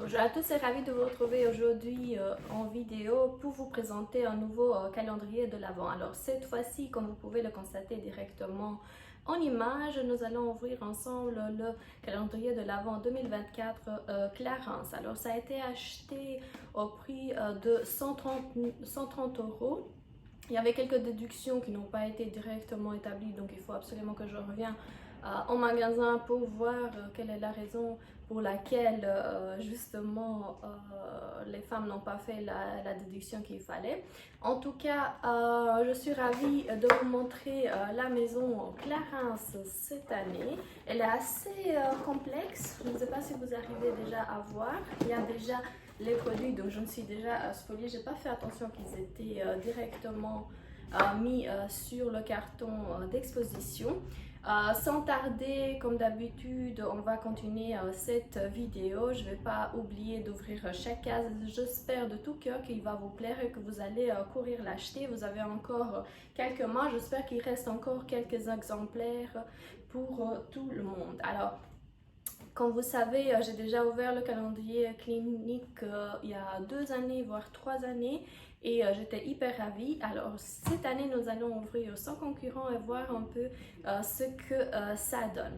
Bonjour à tous et ravi de vous retrouver aujourd'hui en vidéo pour vous présenter un nouveau calendrier de l'Avent. Alors cette fois-ci, comme vous pouvez le constater directement en image, nous allons ouvrir ensemble le calendrier de l'Avent 2024 Clarins. Alors ça a été acheté au prix de 130 €. Il y avait quelques déductions qui n'ont pas été directement établies, donc il faut absolument que je revienne en magasin pour voir quelle est la raison pour laquelle justement les femmes n'ont pas fait la déduction qu'il fallait. En tout cas, je suis ravie de vous montrer la maison Clarins cette année. Elle est assez complexe, je ne sais pas si vous arrivez déjà à voir. Il y a déjà les produits, donc je me suis déjà spoliée. J'ai pas fait attention qu'ils étaient directement mis sur le carton d'exposition. Sans tarder, comme d'habitude, on va continuer cette vidéo. Je ne vais pas oublier d'ouvrir chaque case. J'espère de tout cœur qu'il va vous plaire et que vous allez courir l'acheter. Vous avez encore quelques mois. J'espère qu'il reste encore quelques exemplaires pour tout le monde. Alors, comme vous savez, j'ai déjà ouvert le calendrier clinique il y a 2 années, voire 3 années, et j'étais hyper ravie. Alors cette année, nous allons ouvrir sans concurrent et voir un peu ce que ça donne.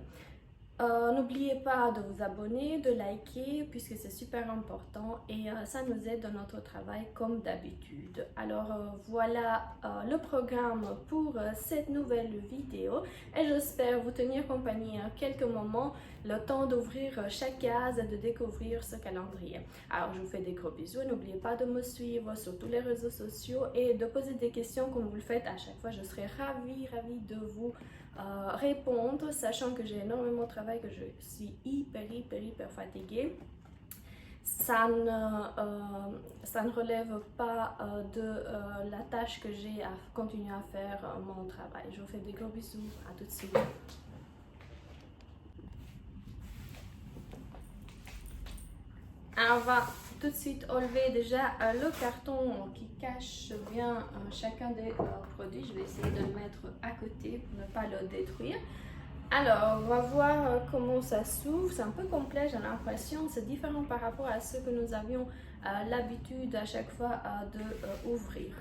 N'oubliez pas de vous abonner, de liker puisque c'est super important et ça nous aide dans notre travail comme d'habitude. Alors voilà le programme pour cette nouvelle vidéo et j'espère vous tenir compagnie quelques moments, le temps d'ouvrir chaque case et de découvrir ce calendrier. Alors je vous fais des gros bisous, n'oubliez pas de me suivre sur tous les réseaux sociaux et de poser des questions comme vous le faites à chaque fois. Je serai ravie de vous répondre, sachant que j'ai énormément de travail, que je suis hyper fatiguée. Ça ne relève pas de la tâche que j'ai à continuer à faire mon travail. Je vous fais des gros bisous, à tout de suite. Alors, on va tout de suite enlever déjà le carton qui cache bien chacun des produits. Je vais essayer de le mettre à côté pour ne pas le détruire. Alors, on va voir comment ça s'ouvre. C'est un peu complet, j'ai l'impression. C'est différent par rapport à ce que nous avions l'habitude à chaque fois de ouvrir.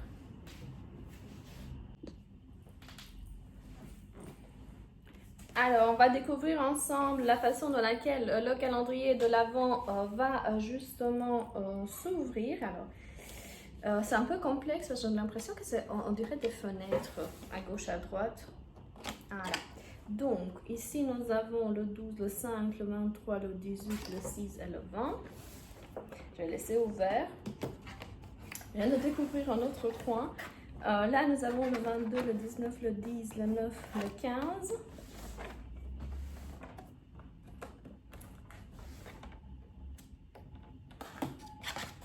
Alors, on va découvrir ensemble la façon dans laquelle le calendrier de l'Avent va justement s'ouvrir. Alors, c'est un peu complexe parce que j'ai l'impression que c'est, on dirait des fenêtres à gauche, à droite. Voilà. Donc, ici, nous avons le 12, le 5, le 23, le 18, le 6 et le 20. Je vais laisser ouvert. Je viens de découvrir un autre coin. Là, nous avons le 22, le 19, le 10, le 9, le 15.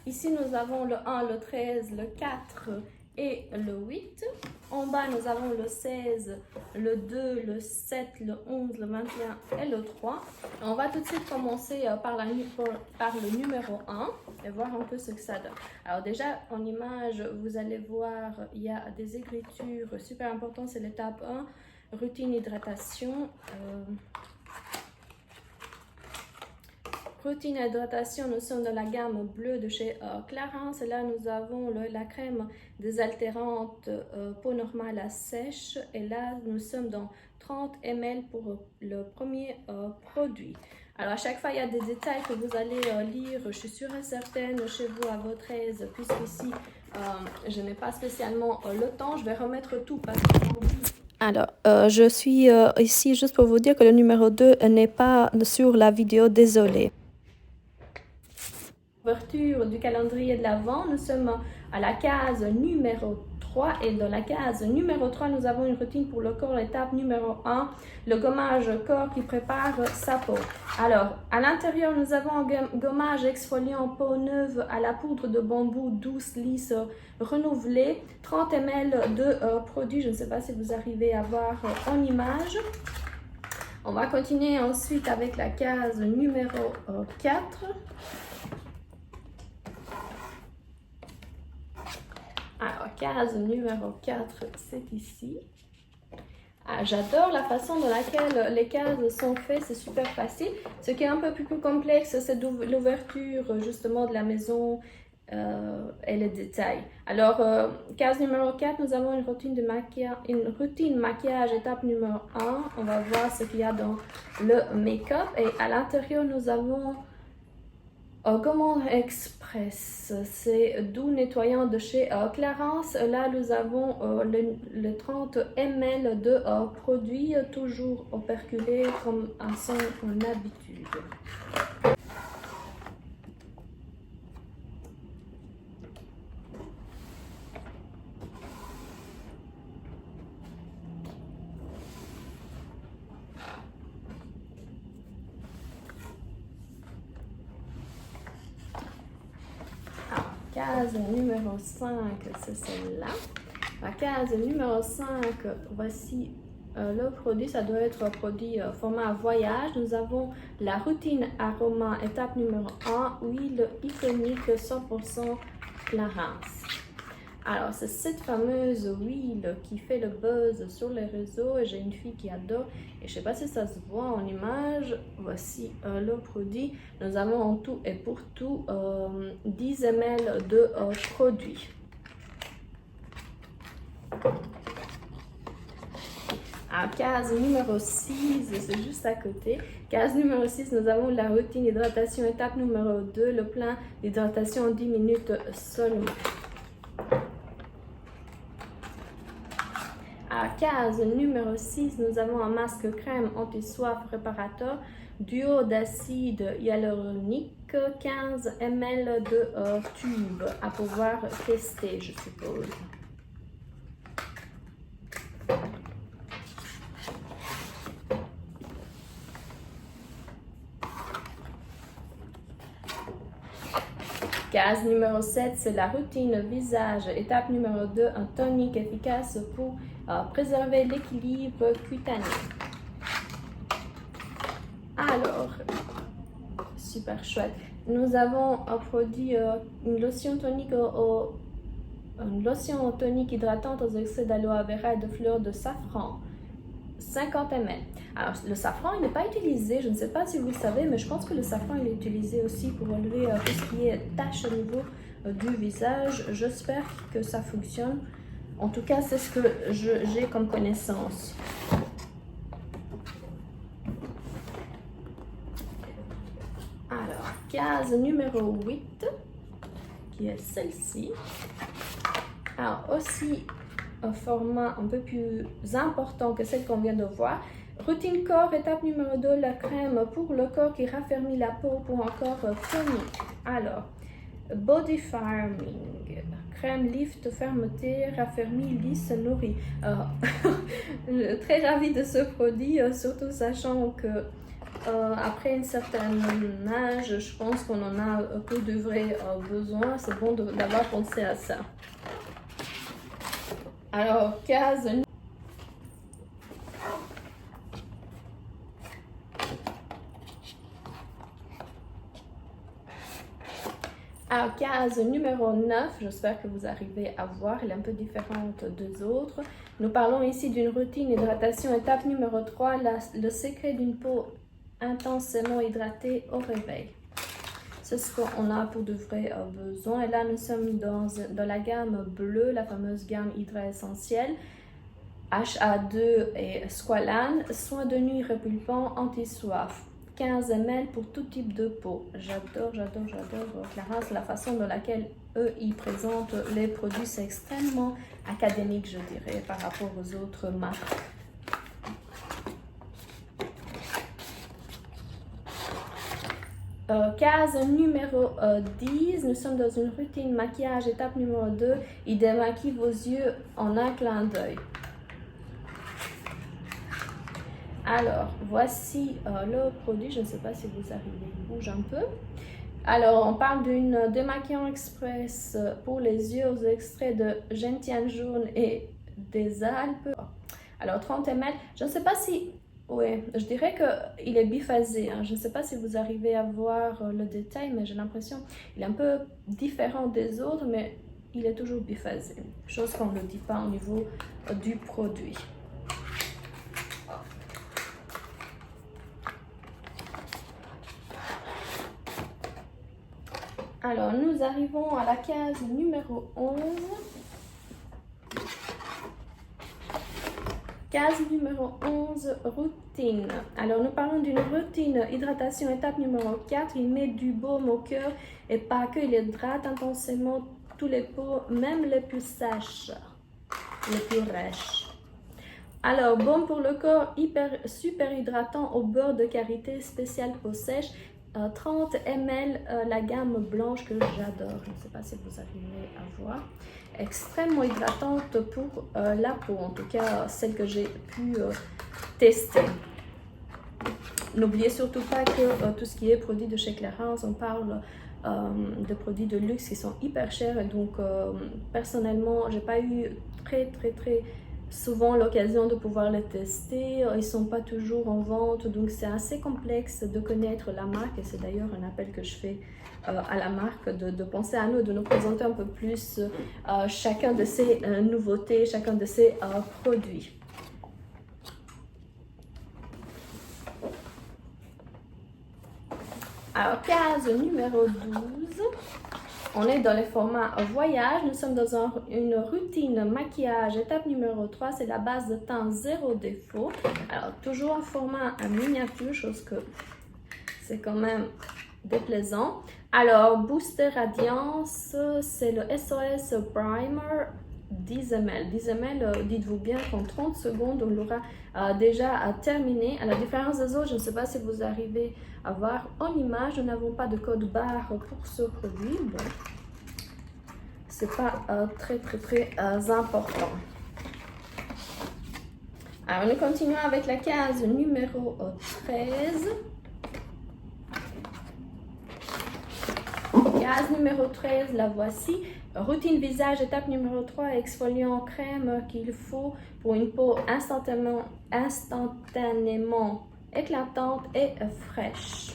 Ici, nous avons le 1, le 13, le 4 et le 8. En bas, nous avons le 16, le 2, le 7, le 11, le 21 et le 3. Et on va tout de suite commencer par le numéro 1 et voir un peu ce que ça donne. Alors déjà, en image, vous allez voir, il y a des écritures super importantes. C'est l'étape 1, routine hydratation. Routine hydratation, nous sommes dans la gamme bleue de chez Clarins. Et là, nous avons la crème désaltérante peau normale à sèche. Et là, nous sommes dans 30 ml pour le premier produit. Alors, à chaque fois, il y a des détails que vous allez lire. Je suis sûre et certaine chez vous à votre aise, puisqu'ici, je n'ai pas spécialement le temps. Je vais remettre tout parce que... Alors, je suis ici juste pour vous dire que le numéro 2 n'est pas sur la vidéo, désolée. Ouverture du calendrier de l'Avent, nous sommes à la case numéro 3 et dans la case numéro 3, nous avons une routine pour le corps, étape numéro 1, le gommage corps qui prépare sa peau. Alors, à l'intérieur, nous avons un gommage exfoliant peau neuve à la poudre de bambou douce, lisse, renouvelée, 30 ml de produit, je ne sais pas si vous arrivez à voir en image. On va continuer ensuite avec la case numéro 4. Alors, case numéro 4, c'est ici. Ah, j'adore la façon dans laquelle les cases sont faites, c'est super facile. Ce qui est un peu plus complexe, c'est l'ouverture justement de la maison et les détails. Alors, case numéro 4, nous avons une routine maquillage, étape numéro 1. On va voir ce qu'il y a dans le make-up. Et à l'intérieur, nous avons Gommage Express, c'est doux nettoyant de chez Clarins. Là, nous avons le 30 ml de produit, toujours operculé comme à son habitude. Case numéro 5, c'est celle-là. La case numéro 5, voici le produit. Ça doit être un produit format voyage. Nous avons la routine aroma, étape numéro 1, huile iconique 100% Clarins. Alors, c'est cette fameuse huile qui fait le buzz sur les réseaux. J'ai une fille qui adore. Et je ne sais pas si ça se voit en image. Voici le produit. Nous avons en tout et pour tout 10 ml de produit. À case numéro 6, c'est juste à côté. Case numéro 6, nous avons la routine hydratation, étape numéro 2, le plein d'hydratation en 10 minutes seulement. À case numéro 6, nous avons un masque crème anti-soif réparateur, duo d'acide hyaluronique, 15 ml de tube à pouvoir tester, je suppose. Case numéro 7, c'est la routine visage. Étape numéro 2, un tonique efficace pour préserver l'équilibre cutané. Alors, super chouette. Nous avons un produit, une lotion tonique hydratante aux extraits d'aloe vera et de fleurs de safran. 50 ml. Alors, le safran, il n'est pas utilisé, je ne sais pas si vous le savez, mais je pense que le safran, il est utilisé aussi pour enlever tout ce qui est taches au niveau du visage. J'espère que ça fonctionne. En tout cas, c'est ce que j'ai comme connaissance. Alors, case numéro 8, qui est celle-ci. Alors, aussi un format un peu plus important que celle qu'on vient de voir. Routine corps, étape numéro 2, la crème pour le corps qui raffermit la peau pour un corps tonique. Alors, Body Firming, crème lift, fermeté, raffermit, lisse, nourrit. Très ravie de ce produit, surtout sachant que après un certain âge, je pense qu'on en a peu de vrai besoin. C'est bon d'avoir pensé à ça. Alors, case numéro 9, j'espère que vous arrivez à voir, elle est un peu différente des autres. Nous parlons ici d'une routine hydratation, étape numéro 3, le secret d'une peau intensément hydratée au réveil. C'est ce qu'on a pour de vrais besoins. Et là, nous sommes dans la gamme bleue, la fameuse gamme Hydra Essentielle. HA2 et Squalane, soin de nuit répulpant, anti-soif. 15 ml pour tout type de peau. J'adore Clarins, la façon dans laquelle eux, ils présentent les produits. C'est extrêmement académique, je dirais, par rapport aux autres marques. Case numéro 10, nous sommes dans une routine maquillage, étape numéro 2, il démaquille vos yeux en un clin d'œil. Alors, voici le produit, je ne sais pas si vous arrivez, il bouge un peu. Alors, on parle d'une démaquillant express pour les yeux aux extraits de gentiane jaune et des Alpes. Alors, 30 ml, je ne sais pas si... Oui, je dirais qu'il est biphasé. Hein. Je ne sais pas si vous arrivez à voir le détail, mais j'ai l'impression qu'il est un peu différent des autres, mais il est toujours biphasé. Chose qu'on ne le dit pas au niveau du produit. Alors, nous arrivons à la case numéro 11. Case numéro 11, routine. Alors, nous parlons d'une routine hydratation, étape numéro 4. Il met du baume au cœur et pas que, il hydrate intensément tous les peaux, même les plus sèches, les plus rêches. Alors, baume pour le corps, super hydratant au beurre de karité spécial peau sèche. 30 ml, la gamme blanche que j'adore. Je ne sais pas si vous arrivez à voir. Extrêmement hydratante pour la peau, en tout cas celle que j'ai pu tester. N'oubliez surtout pas que tout ce qui est produit de chez Clarins, on parle de produits de luxe qui sont hyper chers. Et donc personnellement, j'ai pas eu très souvent l'occasion de pouvoir les tester. Ils sont pas toujours en vente, donc c'est assez complexe de connaître la marque, et c'est d'ailleurs un appel que je fais à la marque de penser à nous, de nous présenter un peu plus chacun de ces nouveautés, chacun de ces produits. Alors, case numéro 12. On est dans le format voyage. Nous sommes dans une routine maquillage. Étape numéro 3, c'est la base de teint zéro défaut. Alors, toujours en format miniature, chose que c'est quand même déplaisant. Alors, Booster Radiance, c'est le SOS Primer 10 ml. 10 ml, dites-vous bien qu'en 30 secondes, on l'aura déjà terminé. À la différence des autres, je ne sais pas si vous arrivez à voir en image, nous n'avons pas de code barre pour ce produit. Bon, c'est pas très important. Alors, nous continuons avec la case numéro 13. Case numéro 13, la voici. Routine visage, étape numéro 3, exfoliant crème qu'il faut pour une peau instantanément éclatante et fraîche.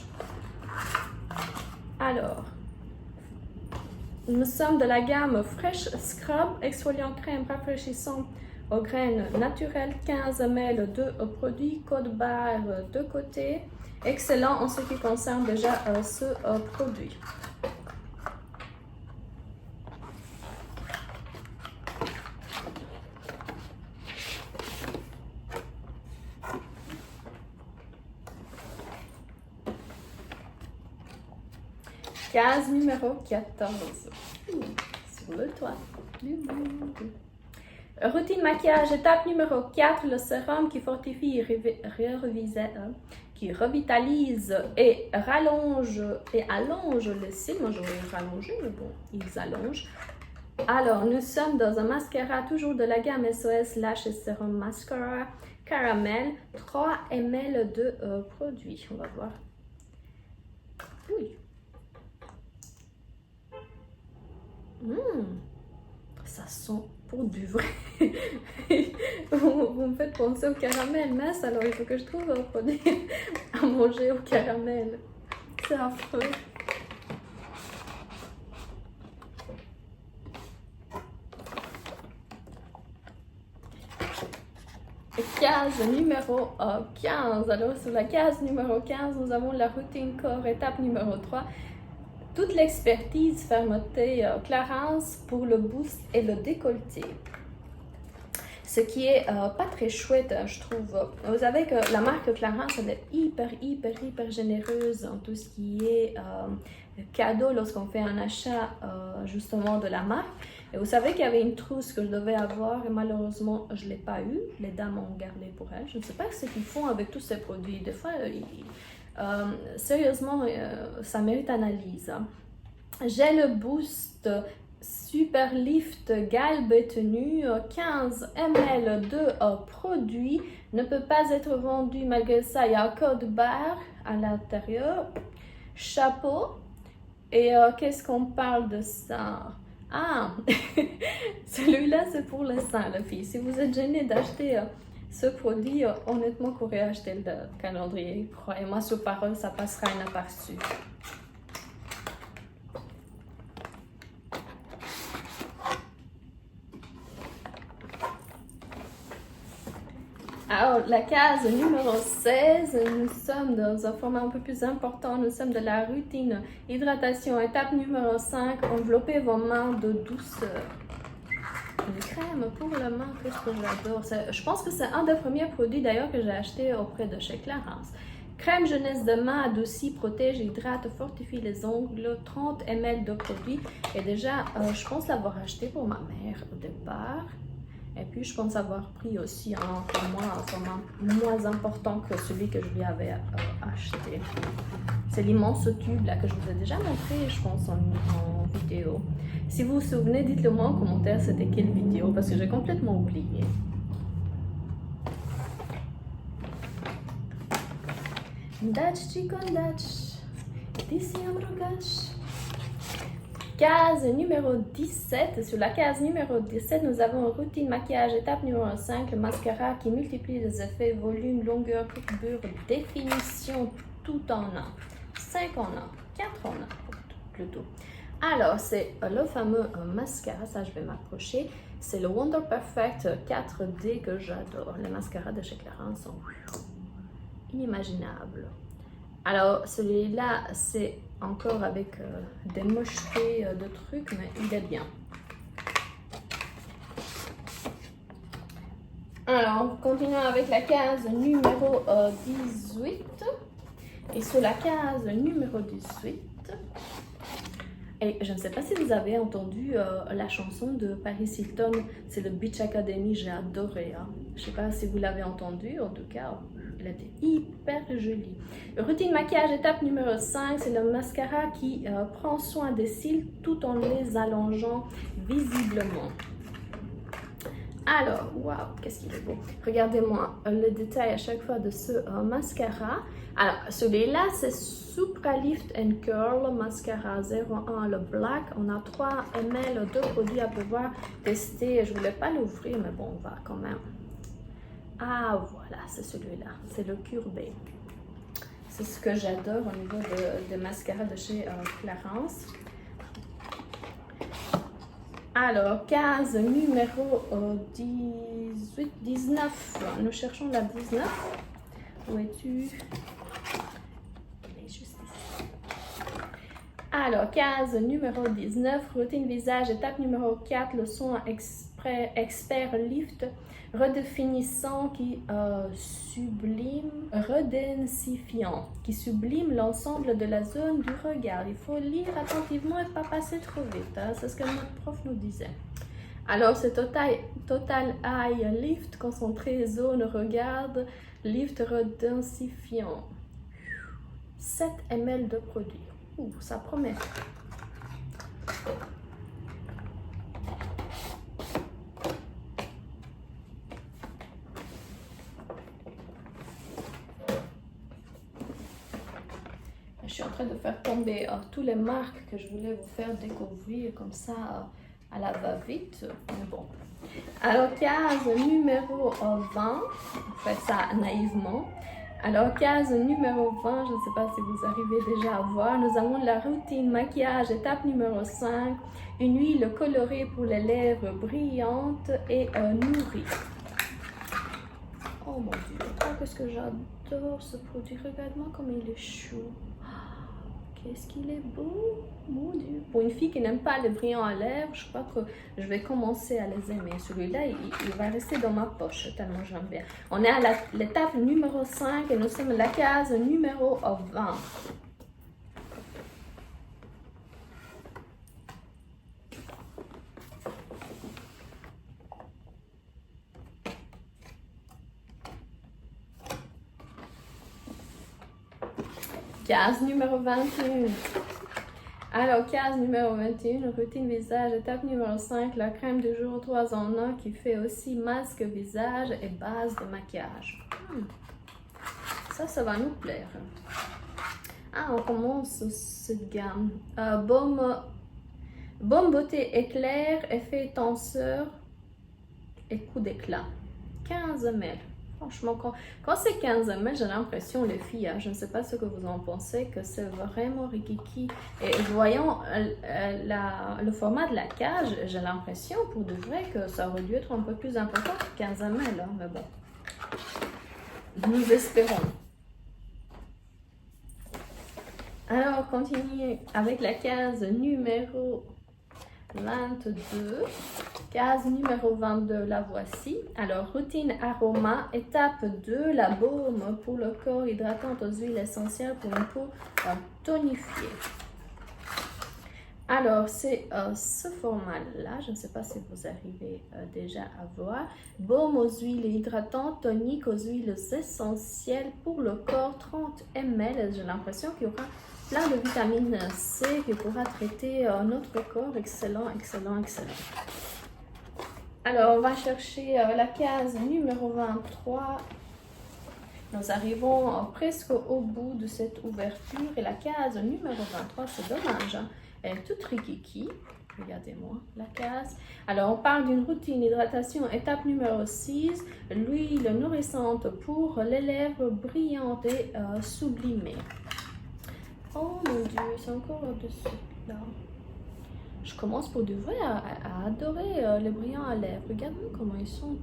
Alors, nous sommes de la gamme Fresh Scrub, exfoliant crème rafraîchissant aux graines naturelles, 15 ml de produit, code barre de côté. Excellent en ce qui concerne déjà ce produit. Case numéro 14. Sur le toit du monde. Routine maquillage, étape numéro 4, le sérum qui fortifie, qui revitalise et rallonge et allonge les cils. Moi j'aurais rallongé, mais bon, ils allongent. Alors, nous sommes dans un mascara toujours de la gamme SOS Lash et Serum Mascara Caramel, 3 ml de produit. On va voir. Oui. Ça sent pour du vrai. Vous me faites penser au caramel, mince, alors il faut que je trouve un produit à manger au caramel. C'est affreux. Case numéro 15. Alors sur la case numéro 15, nous avons la routine corps, étape numéro 3. Toute l'expertise fermeté Clarins pour le boost et le décolleté. Ce qui est pas très chouette, je trouve. Vous savez que la marque Clarins, elle est hyper généreuse en tout ce qui est cadeau lorsqu'on fait un achat justement de la marque. Et vous savez qu'il y avait une trousse que je devais avoir et malheureusement je ne l'ai pas eu. Les dames ont gardé pour elles. Je ne sais pas ce qu'ils font avec tous ces produits. Des fois, sérieusement, ça mérite analyse. J'ai le Boost Super Lift Galbe Tenue, 15 ml de produit, ne peut pas être vendu malgré ça. Il y a un code barre à l'intérieur, chapeau. Et qu'est-ce qu'on parle de ça? Ah, celui-là c'est pour les seins, la fille. Si vous êtes gêné d'acheter ce produit, honnêtement, courez acheter le calendrier. Croyez-moi, sur parole, ça passera inaperçu. Alors, Alors, la case numéro 16, nous sommes dans un format un peu plus important. Nous sommes de la routine hydratation. Étape numéro 5, enveloppez vos mains de douceur. Une crème pour la main, qu'est-ce que j'adore. Je pense que c'est un des premiers produits d'ailleurs que j'ai acheté auprès de chez Clarins. Crème jeunesse de main adoucie, protège, hydrate, fortifie les ongles, 30 ml de produit. Et déjà, je pense l'avoir acheté pour ma mère au départ. Et puis, je pense avoir pris aussi un format moins important que celui que je lui avais acheté. C'est l'immense tube là que je vous ai déjà montré, je pense, en vidéo. Si vous vous souvenez, dites-le moi en commentaire c'était quelle vidéo, parce que j'ai complètement oublié. Dach chikon dach, disiam rogach. Case numéro 17. Sur la case numéro 17, nous avons routine maquillage, étape numéro 5, le mascara qui multiplie les effets, volume, longueur, courbure, définition, tout en un. 5 en 1, 4 en 1 plutôt. Alors, c'est le fameux mascara, ça je vais m'approcher. C'est le Wonder Perfect 4D que j'adore. Les mascaras de chez Clarins sont inimaginables. Alors, celui-là, c'est encore avec des mochetés de trucs, mais il est bien. Alors, continuons avec la case numéro 18. Et sur la case numéro 18, et je ne sais pas si vous avez entendu la chanson de Paris Hilton, c'est le Beach Academy, j'ai adoré. Hein. Je ne sais pas si vous l'avez entendu, en tout cas, elle était hyper jolie. Routine maquillage, étape numéro 5, c'est le mascara qui prend soin des cils tout en les allongeant visiblement. Alors, waouh, qu'est-ce qu'il est beau. Regardez-moi le détail à chaque fois de ce mascara. Alors, celui-là, c'est Supra Lift and Curl Mascara 01, le black. On a 3 ml de produits à pouvoir tester. Je ne voulais pas l'ouvrir, mais bon, on va quand même. Ah, voilà, c'est celui-là. C'est le Courbet. C'est ce que j'adore au niveau de mascara de chez Clarins. Alors, case numéro 18, 19. Nous cherchons la 19. Où es-tu? Elle est juste ici. Alors, case numéro 19, routine visage, étape numéro 4, le soin expert lift, redéfinissant qui sublime, redensifiant, qui sublime l'ensemble de la zone du regard. Il faut lire attentivement et pas passer trop vite. Hein? C'est ce que notre prof nous disait. Alors, c'est Total Eye Lift, concentré, zone regard, lift redensifiant. 7 ml de produit. Ouh, ça promet. Je suis en train de faire tomber toutes les marques que je voulais vous faire découvrir comme ça à la va-vite. Mais bon. Alors, case numéro 20. On fait ça naïvement. Alors, case numéro 20, je ne sais pas si vous arrivez déjà à voir. Nous avons la routine maquillage, étape numéro 5. Une huile colorée pour les lèvres brillantes et nourries. Oh mon Dieu, oh, qu'est-ce que j'adore ce produit. Regarde-moi comme il est chou. Qu'est-ce qu'il est beau, mon Dieu. Pour une fille qui n'aime pas les brillants à lèvres, je crois que je vais commencer à les aimer. Celui-là, il va rester dans ma poche, tellement j'aime bien. On est à l'étape numéro 5 et nous sommes à la case numéro 20. Case numéro 21. Alors, case numéro 21, routine visage, étape numéro 5, la crème du jour 3 en 1 qui fait aussi masque visage et base de maquillage. Ça va nous plaire. Ah, on commence cette gamme. Baume beauté éclair, effet tenseur et coup d'éclat. 15 ml. Franchement, quand c'est 15 ml, j'ai l'impression, les filles, hein, je ne sais pas ce que vous en pensez, que c'est vraiment rikiki. Et voyant le format de la cage, j'ai l'impression, pour de vrai, que ça aurait dû être un peu plus important que 15 ml. Hein, mais bon. Nous espérons. Alors, on continue avec la case numéro 22. Case numéro 22, la voici. Alors, routine aroma, étape 2, la baume pour le corps hydratante aux huiles essentielles pour une peau tonifiée. Alors, c'est ce format-là, je ne sais pas si vous arrivez déjà à voir. Baume aux huiles hydratantes, tonique aux huiles essentielles pour le corps, 30 ml. J'ai l'impression qu'il y aura plein de vitamine C qui pourra traiter notre corps. Excellent, excellent, excellent. Alors, on va chercher la case numéro 23. Nous arrivons presque au bout de cette ouverture. Et la case numéro 23, c'est dommage, hein? Elle est toute rikiki. Regardez-moi la case. Alors, on parle d'une routine hydratation. Étape numéro 6, l'huile nourrissante pour les lèvres brillantes et sublimées. Oh mon Dieu, c'est encore au-dessus là. Je commence pour de vrai à adorer les brillants à lèvres. Regardez comment ils sont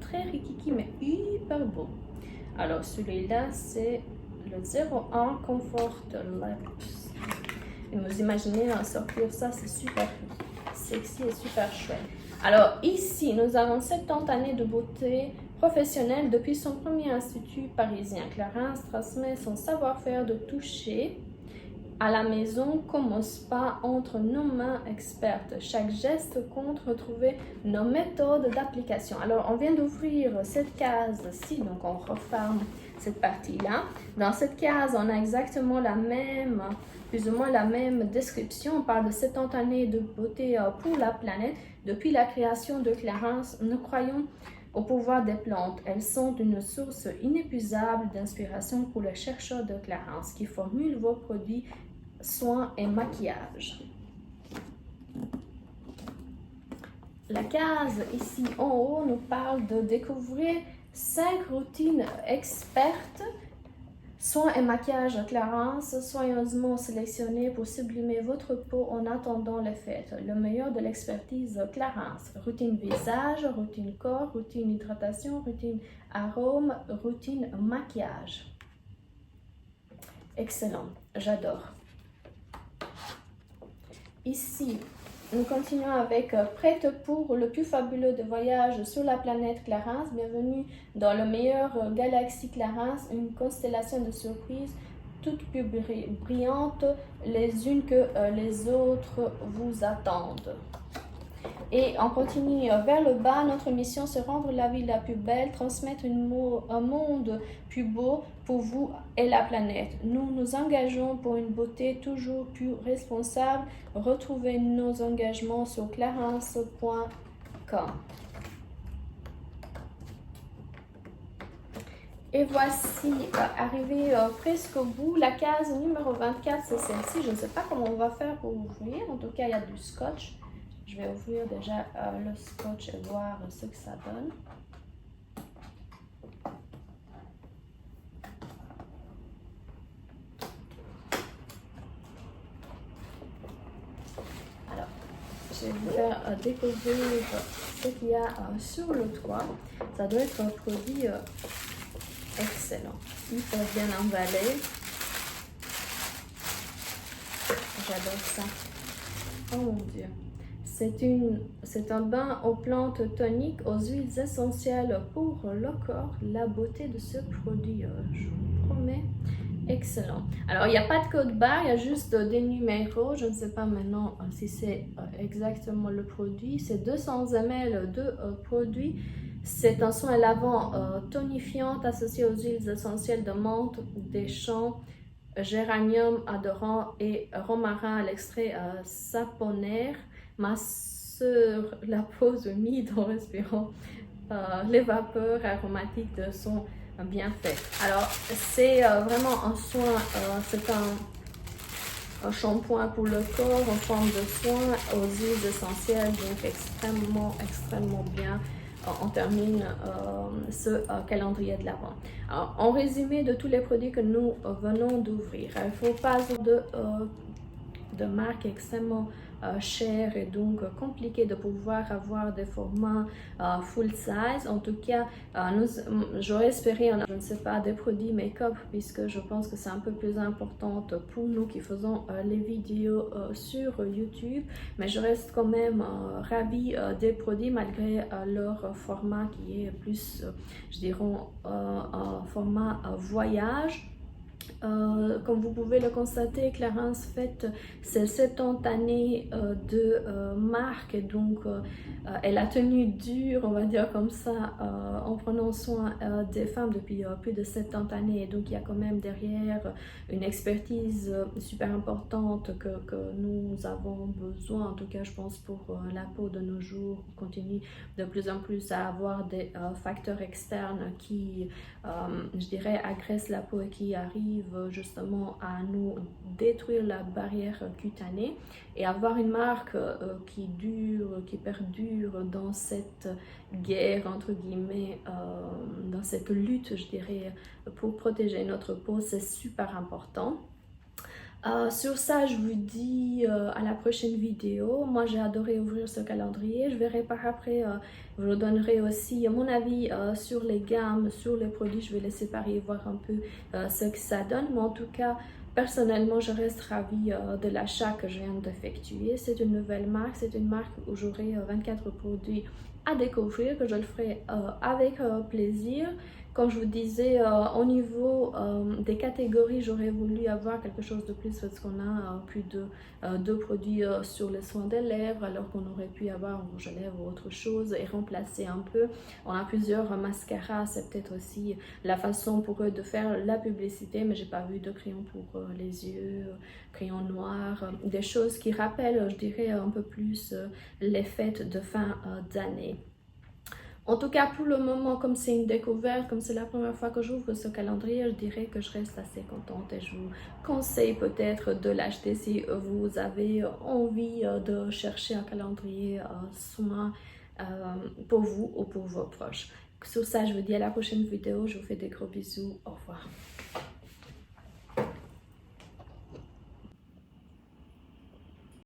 très rikiki, mais hyper beaux. Alors, celui-là, c'est le 01 Comfort Lips. Et vous imaginez sortir ça, c'est super sexy et super chouette. Alors ici, nous avons 70 années de beauté professionnelle depuis son premier institut parisien. Clarins transmet son savoir-faire de toucher à la maison comme au spa entre nos mains expertes. Chaque geste compte, retrouver nos méthodes d'application. Alors, on vient d'ouvrir cette case-ci, donc on referme cette partie-là. Dans cette case, on a exactement la même, plus ou moins la même description. On parle de 70 années de beauté pour la planète. Depuis la création de Clarins, nous croyons au pouvoir des plantes. Elles sont une source inépuisable d'inspiration pour les chercheurs de Clarins qui formulent vos produits, soins et maquillage. La case ici en haut nous parle de découvrir 5 routines expertes, soins et maquillage Clarins, soigneusement sélectionnés pour sublimer votre peau en attendant les fêtes. Le meilleur de l'expertise Clarins. Routine visage, routine corps, routine hydratation, routine arôme, routine maquillage. Excellent, j'adore. Ici, nous continuons avec Prête pour le plus fabuleux de voyages sur la planète Clarins. Bienvenue dans le meilleur galaxie Clarins, une constellation de surprises, toutes plus brillantes les unes que les autres vous attendent. Et on continue vers le bas. Notre mission, c'est rendre la vie la plus belle, transmettre un monde plus beau pour vous et la planète. Nous nous engageons pour une beauté toujours plus responsable. Retrouvez nos engagements sur clarins.com. Et voici, arrivé presque au bout, la case numéro 24, c'est celle-ci. Je ne sais pas comment on va faire pour ouvrir. En tout cas, il y a du scotch. Je vais ouvrir déjà le scotch et voir ce que ça donne. Alors, je vais vous faire découvrir ce qu'il y a sur le toit. Ça doit être un produit excellent, hyper bien emballé. J'adore ça. Oh mon Dieu. C'est un bain aux plantes toniques, aux huiles essentielles pour le corps. La beauté de ce produit, je vous promets, excellent. Alors, il n'y a pas de code barre, il y a juste des numéros. Je ne sais pas maintenant si c'est exactement le produit. C'est 200 ml de produit. C'est un soin lavant tonifiant associé aux huiles essentielles de menthe, des champs, géranium adorant et romarin à l'extrait saponaire. Masseur la peau humide en respirant les vapeurs aromatiques de son bienfait. Alors, c'est vraiment un soin, c'est un shampoing pour le corps en forme de soin aux huiles essentielles, donc extrêmement bien. On termine ce calendrier de l'Avent. En résumé de tous les produits que nous venons d'ouvrir, il faut pas de marque extrêmement cher et donc compliqué de pouvoir avoir des formats full size. En tout cas, j'aurais espéré, je ne sais pas, des produits make-up, puisque je pense que c'est un peu plus important pour nous qui faisons les vidéos sur YouTube, mais je reste quand même ravie des produits malgré leur format qui est plus, je dirais, un format voyage. Comme vous pouvez le constater, Clarins fête ses 70 années de marque, donc elle a tenu dur, on va dire comme ça, en prenant soin des femmes depuis plus de 70 années, et donc il y a quand même derrière une expertise super importante que nous avons besoin, en tout cas je pense pour la peau de nos jours. On continue de plus en plus à avoir des facteurs externes qui, je dirais, agressent la peau et qui arrivent justement à nous détruire la barrière cutanée, et avoir une marque qui dure, qui perdure dans cette guerre entre guillemets, dans cette lutte, je dirais, pour protéger notre peau, c'est super important. Sur ça, je vous dis à la prochaine vidéo. Moi, j'ai adoré ouvrir ce calendrier. Je verrai par après, je vous donnerai aussi mon avis sur les gammes, sur les produits. Je vais les séparer, voir un peu ce que ça donne. Mais en tout cas, personnellement, je reste ravie de l'achat que je viens d'effectuer. C'est une nouvelle marque. C'est une marque où j'aurai 24 produits à découvrir, que je le ferai avec plaisir. Comme je vous disais, au niveau des catégories, j'aurais voulu avoir quelque chose de plus parce qu'on a plus de deux produits sur les soins des lèvres, alors qu'on aurait pu avoir un rouge à lèvres ou autre chose et remplacer un peu. On a plusieurs mascaras, c'est peut-être aussi la façon pour eux de faire la publicité, mais j'ai pas vu de crayon pour les yeux, crayon noir, des choses qui rappellent, je dirais, un peu plus les fêtes de fin d'année. En tout cas, pour le moment, comme c'est une découverte, comme c'est la première fois que j'ouvre ce calendrier, je dirais que je reste assez contente et je vous conseille peut-être de l'acheter si vous avez envie de chercher un calendrier soin pour vous ou pour vos proches. Sur ça, je vous dis à la prochaine vidéo. Je vous fais des gros bisous. Au revoir.